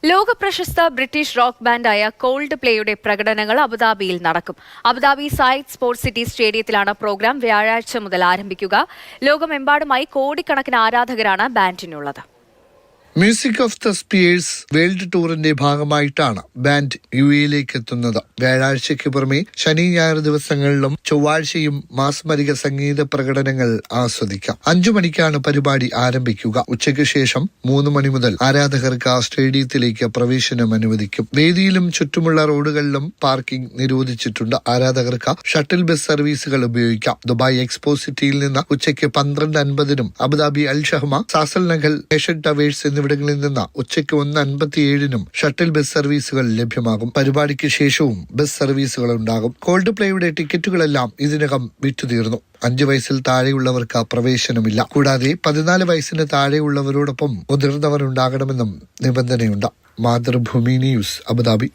ലോക പ്രശസ്ത British rock ബാൻഡായ കോൾഡ് പ്ലേയുടെ പ്രകടനങ്ങൾ അബുദാബിയിൽ നടക്കും. അബുദാബി സായിദ് സ്പോർട്സ് സിറ്റി സ്റ്റേഡിയത്തിലാണ് പ്രോഗ്രാം വ്യാഴാഴ്ച മുതൽ ആരംഭിക്കുക. ലോകമെമ്പാടുമായി കോടിക്കണക്കിന് ആരാധകരാണ് ബാൻഡിനുള്ളത്. Music of the spheres world ടൂറിന്റെ ഭാഗമായിട്ടാണ് ബാൻഡ് യുഎയിലേക്ക് എത്തുന്നത്. വ്യാഴാഴ്ചയ്ക്ക് പുറമെ ശനി ഞായർ ദിവസങ്ങളിലും ചൊവ്വാഴ്ചയും മാസ്മരിക സംഗീത പ്രകടനങ്ങൾ ആസ്വദിക്കാം. 5 മണിക്കാണ് പരിപാടി ആരംഭിക്കുക. ഉച്ചയ്ക്ക് ശേഷം 3 മണി മുതൽ ആരാധകർക്ക് ആ സ്റ്റേഡിയത്തിലേക്ക് പ്രവേശനം അനുവദിക്കും. വേദിയിലും ചുറ്റുമുള്ള റോഡുകളിലും പാർക്കിംഗ് നിരോധിച്ചിട്ടുണ്ട്. ആരാധകർക്ക് ഷട്ടിൽ ബസ് സർവീസുകൾ ഉപയോഗിക്കാം. ദുബായ് എക്സ്പോ സിറ്റിയിൽ നിന്ന് ഉച്ചയ്ക്ക് 12:50 Abu Dhabi Al Shahma, സാസൽ നഖൽ, Asian towers എന്നിവിടങ്ങളിൽ നിന്ന് ഉച്ചയ്ക്ക് 1:57 ഷട്ടിൽ ബസ് സർവീസുകൾ ലഭ്യമാകും. പരിപാടിക്ക് ശേഷവും ബസ് സർവീസുകൾ ഉണ്ടാകും. കോൾഡ് പ്ലേയുടെ ടിക്കറ്റുകളെല്ലാം ഇതിനകം വിറ്റുതീർന്നു. 5 വയസ്സിൽ താഴെയുള്ളവർക്ക് പ്രവേശനമില്ല. കൂടാതെ 14 വയസ്സിന് താഴെയുള്ളവരോടൊപ്പം മുതിർന്നവർ ഉണ്ടാകണമെന്നും നിബന്ധനയുണ്ട്. Mathrubhumi news, Abu Dhabi.